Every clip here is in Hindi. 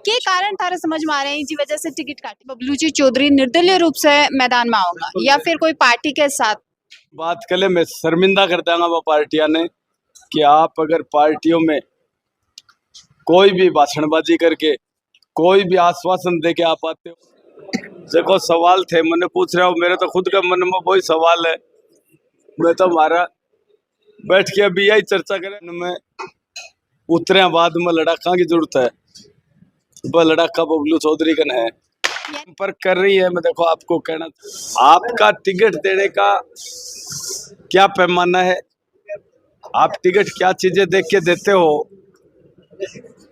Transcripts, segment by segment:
के कारण थारे समझ में आ रहे हैं जी वजह से टिकट काटी? बबलू जी चौधरी निर्दलीय रूप से मैदान में आऊंगा या फिर कोई पार्टी के साथ? बात कले मैं शर्मिंदा कर देंगा वो पार्टियां ने कि आप अगर पार्टियों में कोई भी भाषणबाजी करके कोई भी आश्वासन दे के आप आते हो। देखो सवाल थे मैंने पूछ रहा हूँ, मेरे तो खुद का मन में वही सवाल है। मैं तो हमारा बैठ के अभी यही चर्चा करें में उतरे बाद में लड़ाका की जरूरत है। वह लड़ाका बबलू चौधरी का है संपर्क कर रही है। मैं देखो आपको कहना, आपका टिकट देने का क्या पैमाना है, आप टिकट क्या चीजें देख के देते हो।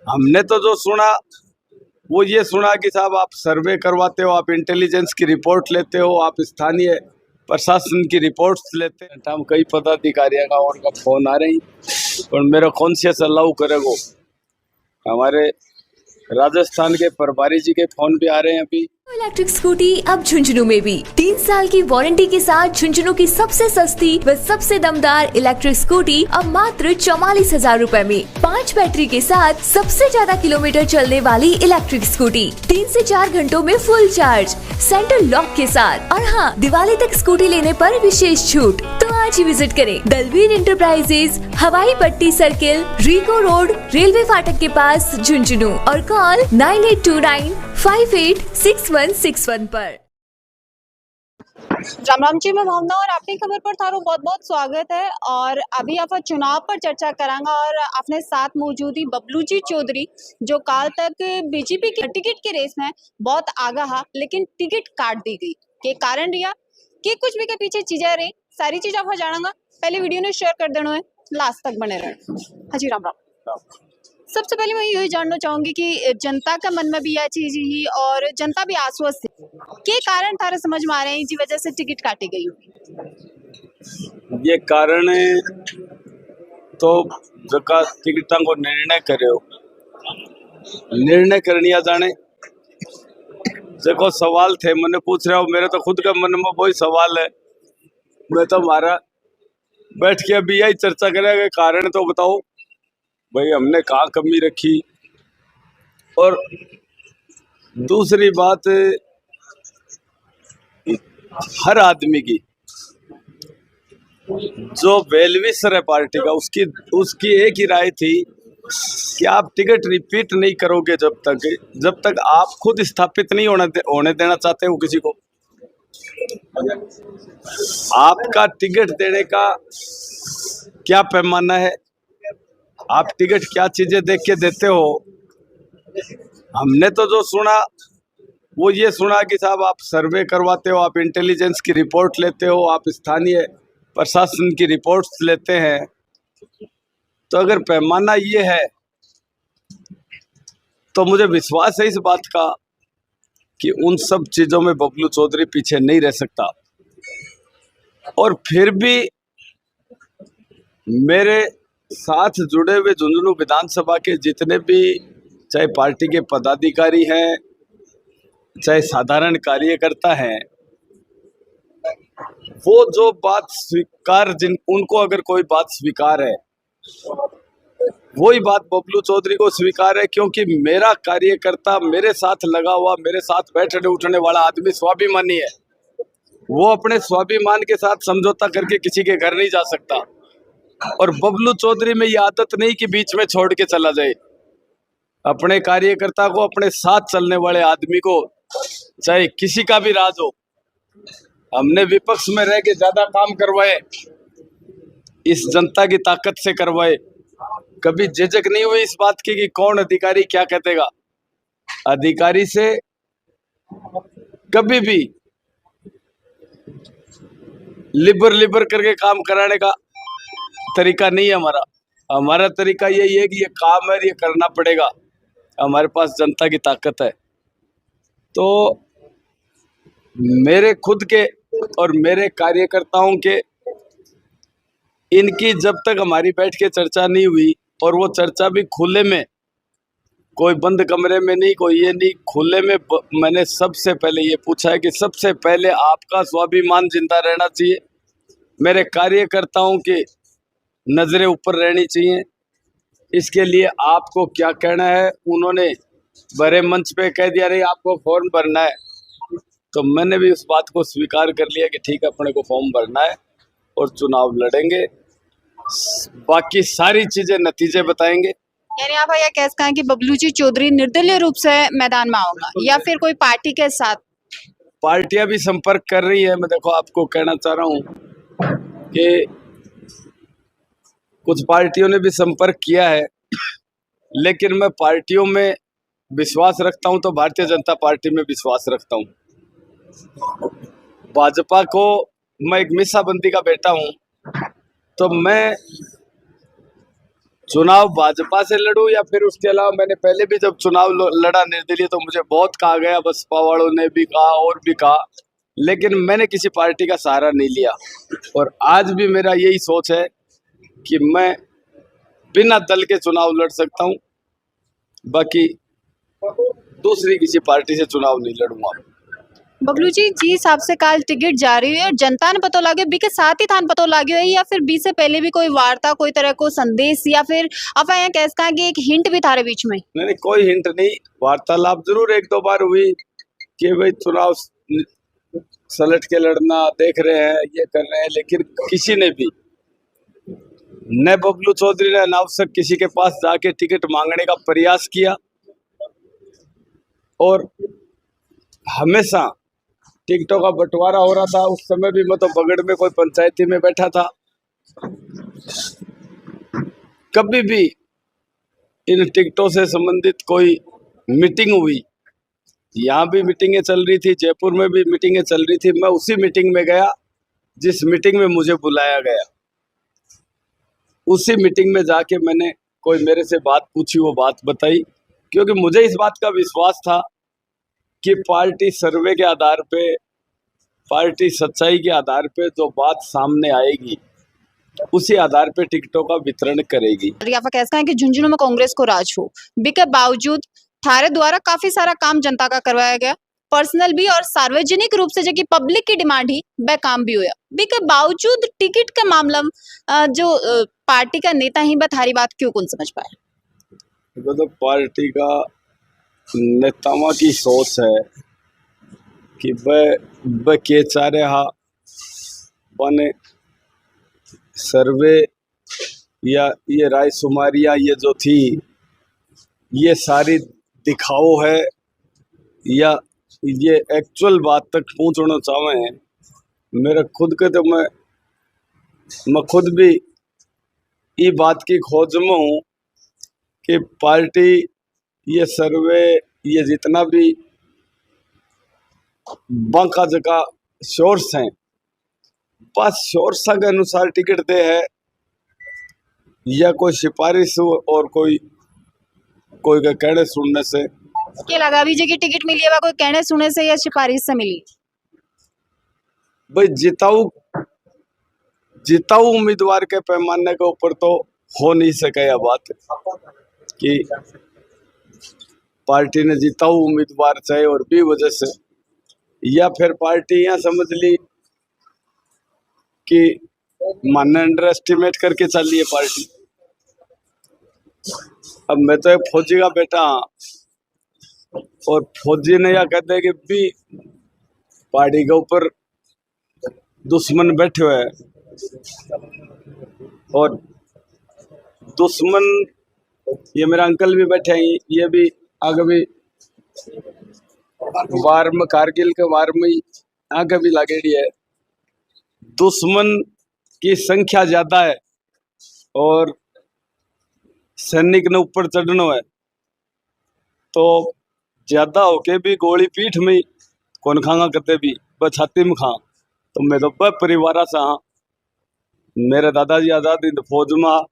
हमने तो जो सुना वो ये सुना कि साहब आप सर्वे करवाते हो, आप इंटेलिजेंस की रिपोर्ट लेते हो, आप स्थानीय प्रशासन की रिपोर्ट्स लेते हैं। हम कई पदाधिकारियों का उनका फोन आ रही पर मेरा कॉन्शियस अलाउ करेगो। हमारे राजस्थान के प्रभारी जी के फोन भी आ रहे हैं अभी। इलेक्ट्रिक स्कूटी अब झुंझुनू में भी 3 साल की वारंटी के साथ झुंझुनू की सबसे सस्ती व सबसे दमदार इलेक्ट्रिक स्कूटी अब मात्र 44,000 रूपए में। 5 बैटरी के साथ सबसे ज्यादा किलोमीटर चलने वाली इलेक्ट्रिक स्कूटी 3 से 4 घंटों में फुल चार्ज, सेंटर लॉक के साथ। और हाँ, दिवाली तक स्कूटी लेने पर विशेष छूट। तो आज ही विजिट करें दलवीर इंटरप्राइजेज, हवाई पट्टी सर्किल, रिको रोड, रेलवे फाटक के पास झुंझुनू और कॉल 9829586161 पर। राम राम जी, मैं भावना और आपकी खबर पर थारो बहुत बहुत स्वागत है। और अभी आप चुनाव पर चर्चा करांगा और अपने साथ मौजूदी बबलू जी चौधरी जो काल तक बीजेपी की टिकट के रेस में बहुत आगा हा, लेकिन टिकट काट दी गई के कारण रिया कि कुछ भी के पीछे चीजें रही, सारी चीज आप जानांगा। पहले वीडियो ने शेयर कर देना है, लास्ट तक बने रहना। हाँ जी, राम राम। सबसे पहले मैं यही जानना चाहूंगी कि जनता का मन में भी यह चीज ही और जनता भी आश्वस्त है के कारण थारे समझ में आ रहे हैं जी वजह से टिकट काटी गई होगी? ये कारण तो जका टिकटा को निर्णय करे हो, निर्णय करनिया जाने। देखो सवाल थे मैंने पूछ रहा हूँ, मेरे तो खुद का मन में वही सवाल है। मैं तो हमारा बैठ के अभी यही चर्चा करेंगे, कारण तो बताओ भाई हमने कहाँ कमी रखी। और दूसरी बात, हर आदमी की जो वेलविशर है पार्टी का, उसकी एक ही राय थी कि आप टिकट रिपीट नहीं करोगे जब तक आप खुद स्थापित नहीं होने देना चाहते हो किसी को। आपका टिकट देने का क्या पैमाना है, आप टिकट क्या चीजें देख के देते हो। हमने तो जो सुना वो ये सुना कि साहब आप सर्वे करवाते हो, आप इंटेलिजेंस की रिपोर्ट लेते हो, आप स्थानीय प्रशासन की रिपोर्ट्स लेते हैं। तो अगर पैमाना ये है तो मुझे विश्वास है इस बात का कि उन सब चीजों में बबलू चौधरी पीछे नहीं रह सकता। और फिर भी मेरे साथ जुड़े हुए झुंझुनू विधानसभा के जितने भी चाहे पार्टी के पदाधिकारी हैं, चाहे साधारण कार्यकर्ता हैं, वो जो बात उनको अगर कोई बात स्वीकार है वही बात बबलू चौधरी को स्वीकार है। क्योंकि मेरा कार्यकर्ता, मेरे साथ लगा हुआ, मेरे साथ बैठने उठने वाला आदमी स्वाभिमानी है। वो अपने स्वाभिमान के साथ समझौता करके किसी के घर नहीं जा सकता। और बबलू चौधरी में ये आदत नहीं कि बीच में छोड़ के चला जाए। अपने कार्यकर्ता को, अपने साथ चलने वाले आदमी को, चाहे किसी का भी राज हो, हमने विपक्ष में रह के ज्यादा काम करवाए, इस जनता की ताकत से करवाए। कभी झिझक नहीं हुई इस बात की कि कौन अधिकारी क्या कहेगा। अधिकारी से कभी भी लिबर करके काम कराने का तरीका नहीं है हमारा। हमारा तरीका यही है कि ये काम है, ये करना पड़ेगा। हमारे पास जनता की ताकत है। तो मेरे खुद के और मेरे कार्यकर्ताओं के, इनकी जब तक हमारी बैठ के चर्चा नहीं हुई, और वो चर्चा भी खुले में, कोई बंद कमरे में नहीं, कोई ये नहीं, खुले में मैंने सबसे पहले ये पूछा है कि सबसे पहले आपका स्वाभिमान जिंदा रहना चाहिए, मेरे कार्यकर्ताओं की नजरें ऊपर रहनी चाहिए। इसके लिए आपको क्या कहना है। उन्होंने बड़े मंच पे कह दिया नहीं आपको फॉर्म भरना है, तो मैंने भी उस बात को स्वीकार कर लिया कि ठीक है अपने को फॉर्म भरना है और चुनाव लड़ेंगे। बाकी सारी चीजें नतीजे बताएंगे। यानी आप यह कह सकते हैं कि बबलू जी चौधरी निर्दलीय रूप से मैदान में आऊंगा या फिर कोई पार्टी के साथ? पार्टियां भी संपर्क कर रही है। मैं देखो आपको कहना चाह रहा हूं कि कुछ पार्टियों ने भी संपर्क किया है, लेकिन मैं पार्टियों में विश्वास रखता हूं तो भारतीय जनता पार्टी में विश्वास रखता हूं। भाजपा को मैं एक मीसाबंदी का बेटा हूं, तो मैं चुनाव भाजपा से लड़ूं या फिर उसके अलावा मैंने पहले भी जब चुनाव लड़ा निर्दलीय तो मुझे बहुत कहा गया, बसपा वालों ने भी कहा और भी कहा, लेकिन मैंने किसी पार्टी का सहारा नहीं लिया। और आज भी मेरा यही सोच है कि मैं बिना दल के चुनाव लड़ सकता हूं, बाकी दूसरी किसी पार्टी से चुनाव नहीं लड़ूंगा। बबलू जी जी हिसाब से काल टिकट जारी हुई और जनता ने पता लाग्यो बी के साथ ही थान पता लाग्यो है या फिर बी से पहले भी कोई वार्ता कोई तरह को संदेश या फिर आप यहाँ कह सकते हैं कि एक हिंट भी थारे बीच में? नहीं, कोई हिंट नहीं। वार्तालाप जरूर एक दो बार हुई कि भाई चुनाव सलट के लड़ना देख रहे हैं, ये कर रहे हैं, लेकिन किसी ने भी न बबलू चौधरी ने अनावश्यक किसी के पास जाके टिकट मांगने का प्रयास किया। और हमेशा टिकटों का बंटवारा हो रहा था, उस समय भी मैं तो बगड़ में कोई पंचायती में बैठा था। कभी भी इन टिकटों से संबंधित कोई मीटिंग हुई, यहाँ भी मीटिंगें चल रही थी, जयपुर में भी मीटिंगें चल रही थी, मैं उसी मीटिंग में गया जिस मीटिंग में मुझे बुलाया गया। उसी मीटिंग में जाके मैंने कोई मेरे से बात पूछी, वो बात बताई, क्योंकि मुझे इस बात का विश्वास था कि पार्टी सर्वे के आधार पे, पार्टी सच्चाई के आधार पे जो बात सामने आएगी उसी आधार पे टिकटों का वितरण करेगी। आप कहते हैं कि झुंझुनू में कांग्रेस को राज हो बी के बावजूद थारे द्वारा काफी सारा काम जनता का करवाया गया, पर्सनल भी और सार्वजनिक रूप से जो कि पब्लिक की डिमांड ही वह काम भी हुआ, बी के बावजूद टिकट के मामला जो पार्टी का नेता ही थारी बात क्यों कौन समझ पाया? तो पार्टी का नेताओं की सोच है कि वह के चाह रहा बने सर्वे या ये रायशुमारियाँ ये जो थी ये सारी दिखाओ है या ये एक्चुअल बात तक पहुँचना चाहे हैं। मेरा खुद के तो मैं खुद भी ये बात की खोज में हूँ कि पार्टी ये सर्वे ये जितना भी बांका जगह सोर्स हैं, बस सोर्स के अनुसार टिकट दे है या कोई सिफारिश और कोई का कहने सुनने से। इसके अलावा भी जो कि टिकट मिली है कोई कहने सुनने से या सिफारिश से मिली? भाई जिताऊ उम्मीदवार के पैमाने के ऊपर तो हो नहीं सके यह बात कि पार्टी ने जिताऊ उम्मीदवार चाहे और भी वजह से, या फिर पार्टी यहाँ समझ ली कि मानने अंडर एस्टिमेट करके चल रही है पार्टी। अब मैं तो एक फौजी का बेटा हाँ, और फौजी ने यह कहते हैं कि भी पार्टी के ऊपर दुश्मन बैठे हुए हैं, और दुश्मन ये मेरा अंकल भी बैठे हैं, ये भी आगे भी वार में कारगिल के वार में आगे भी लागेड़ी है। दुश्मन की संख्या ज्यादा है और सैनिक ने ऊपर चढ़ना है, तो ज्यादा होके भी गोली पीठ में कौन खागा कते भी वह छाती में खा। तो मैं तो वह परिवार से हाँ, मेरे दादाजी आजाद हिंद फौज में,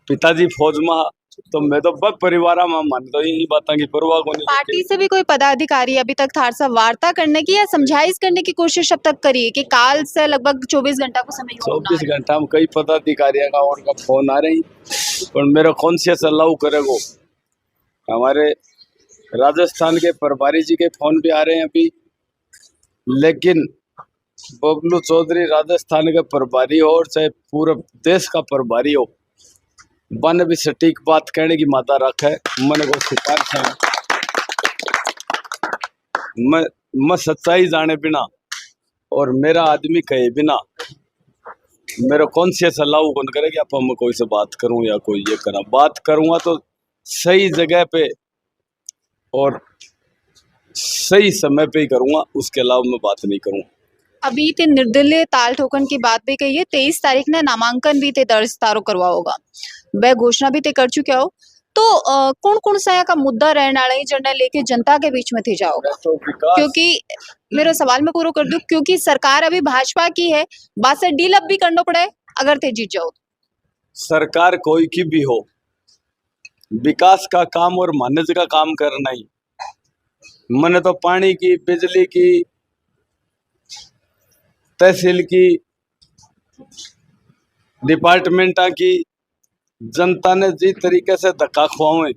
पिताजी फौज में, तो मैं तो वह परिवार में मानता हूँ, यही बात की परवाह को नहीं। पार्टी से भी कोई पदाधिकारी अभी तक थार से वार्ता करने की या समझाइश करने की कोशिश अब तक करी है कि काल से लगभग 24 घंटा को समय 24 घंटा में कई पदाधिकारियों का उनका फोन आ रही, पर मेरा कॉन्शियस अलाउ करेगो। हमारे राजस्थान के प्रभारी जी के फोन भी आ रहे हैं अभी, लेकिन बबलू चौधरी राजस्थान के प्रभारी हो और चाहे पूरे देश का प्रभारी हो, बन भी सटीक बात कहने की माता रख है। मन को सिफारिश है मैं सच्चाई जाने बिना और मेरा आदमी कहे बिना मेरा कौन सी सलाह कौन करे कि आप मैं कोई से बात करूं या कोई ये करा। बात करूंगा तो सही जगह पे और सही समय पे ही करूंगा, उसके अलावा मैं बात नहीं करूंगा। अभी ते निर्दलीय ताल ठोकन की बात भी कही है। 23 तारीख ने नामांकन भी ते दर्ज तारो करवा होगा, वह घोषणा भी ते कर चुके हो। तो कौन कौन सा का मुद्दा रहने वाला है जर्नल लेके जनता के बीच में थे जाओगा? तो क्योंकि मेरा सवाल मैं पूरा कर दूं, क्योंकि सरकार अभी भाजपा की है, बात से डील अप भी करना पड़े अगर ते जीत जाओ। सरकार कोई की भी हो, विकास का काम और मानज का काम करना ही। मैंने तो पानी की, बिजली की, तहसील की, डिपार्टमेंटा की जनता ने जिस तरीके से धक्का खुआए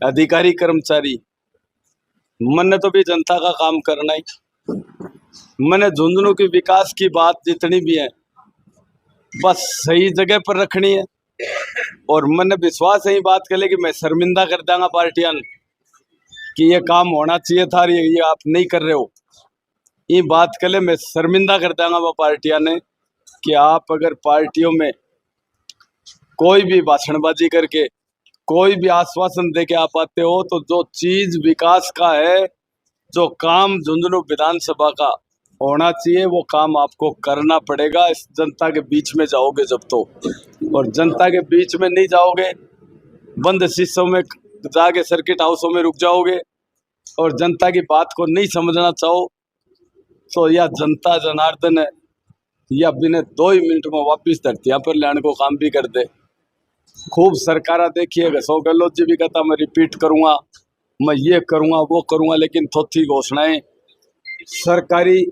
अधिकारी कर्मचारी, मैंने तो भी जनता का काम करना ही। मैंने झुंझुनू की विकास की बात जितनी भी है बस सही जगह पर रखनी है और मैंने विश्वास है बात के लिए कि मैं शर्मिंदा कर दूंगा पार्टियां कि ये काम होना चाहिए था, ये आप नहीं कर रहे हो। ये बात के लिए मैं शर्मिंदा कर दूंगा वो पार्टियां ने कि आप अगर पार्टियों में कोई भी भाषणबाजी करके कोई भी आश्वासन दे के आप आते हो तो जो चीज विकास का है, जो काम झुंझुनू विधानसभा का होना चाहिए वो काम आपको करना पड़ेगा। इस जनता के बीच में जाओगे जब तो, और जनता के बीच में नहीं जाओगे, बंद शीशों में जाके सर्किट हाउसों में रुक जाओगे और जनता की बात को नहीं समझना चाहो तो यह जनता जनार्दन है या बिना 2 ही मिनट में वापिस धरतियां पर लाने को काम भी कर दे। खूब सरकारा देखिएगा, 100 गहलोत जी भी कहता मैं रिपीट करूंगा, मैं ये करूंगा वो करूंगा, लेकिन थोथी घोषणाएं सरकारी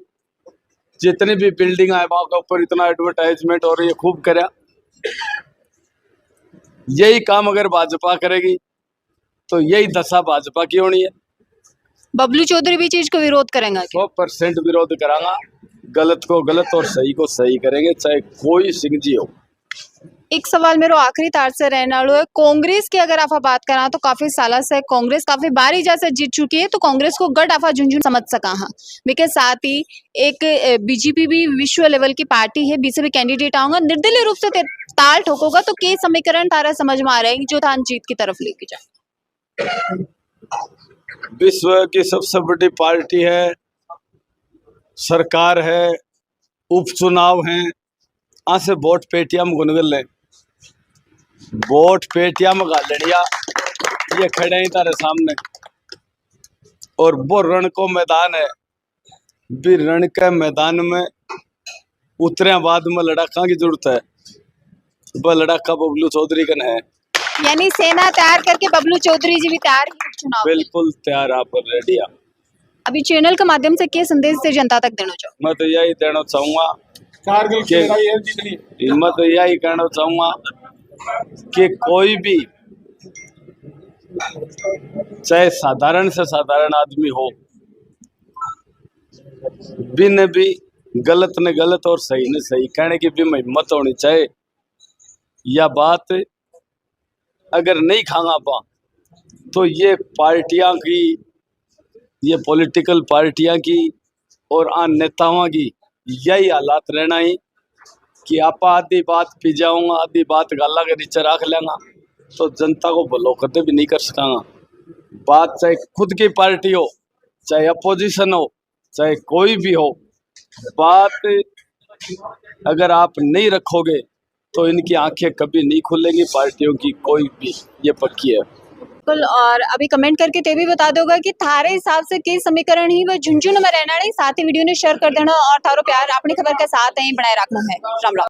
जितनी भी बिल्डिंग है वहां के ऊपर इतना एडवर्टाइजमेंट और ये खूब करा। यही काम अगर भाजपा करेगी तो यही दशा भाजपा की होनी है। बबलू चौधरी भी चीज को विरोध करेंगे? 100% विरोध करांगा, गलत को गलत और सही को सही करेंगे, चाहे कोई सिंह जी हो। एक सवाल मेरा आखिरी तार से रहने वाला है, कांग्रेस की अगर आप बात करा तो काफी साल से कांग्रेस काफी बारी जैसे जीत चुकी है, तो कांग्रेस को गढ़ आफा झुंझुनू समझ सका हाँ के साथ ही एक बीजेपी भी विश्व लेवल की पार्टी है, बीजेपी कैंडिडेट आऊंगा निर्दलीय रूप से ताल ठोकोगा तो के समीकरण तारा समझ में आ रहा है जो थान जीत की तरफ लेके जाए? विश्व की सबसे बड़ी पार्टी है, सरकार है, उपचुनाव है, आ से वोट पेटियां में गुनगल ले, वोट पेटियां में गालिया ये खड़े ही तारे सामने और वो रण को मैदान है। भी रण के मैदान में उतरे बाद में लड़ाका की जरूरत है, वह लड़ाका बबलू चौधरी का है। यानी सेना तैयार करके बबलू चौधरी जी भी तैयार है चुनाव? बिल्कुल तैयार, आप रेडी। अभी चैनल के माध्यम से क्या संदेश से जनता तक देना चाहो? मैं तो यही देना चाहूंगा कि मैं तो यही कहना चाहूंगा कि कोई भी चाहे साधारण से साधारण आदमी हो, बिन भी गलत ने गलत और सही ने सही कहने की भी हिम्मत होनी चाहिए। यह बात अगर नहीं खांगा पा तो ये पार्टियां की, ये पॉलिटिकल पार्टियां की और आन नेताओं की यही हालात रहना ही कि आप आधी बात पी जाऊंगा, आधी बात गाला के नीचे रख लेंगा तो जनता को भलो कदे भी नहीं कर सकांगा। बात चाहे खुद की पार्टी हो, चाहे अपोजिशन हो, चाहे कोई भी हो, बात अगर आप नहीं रखोगे तो इनकी आंखें कभी नहीं खुलेंगी पार्टियों की कोई भी, ये पक्की है। बिल्कुल। और अभी कमेंट करके ते भी बता दोगा कि थारे हिसाब से के समीकरण ही वह झुंझुनू में रहना है। साथ ही वीडियो ने शेयर कर देना और थारो प्यार अपनी खबर के साथ यहीं बनाए रखना है। राम राम।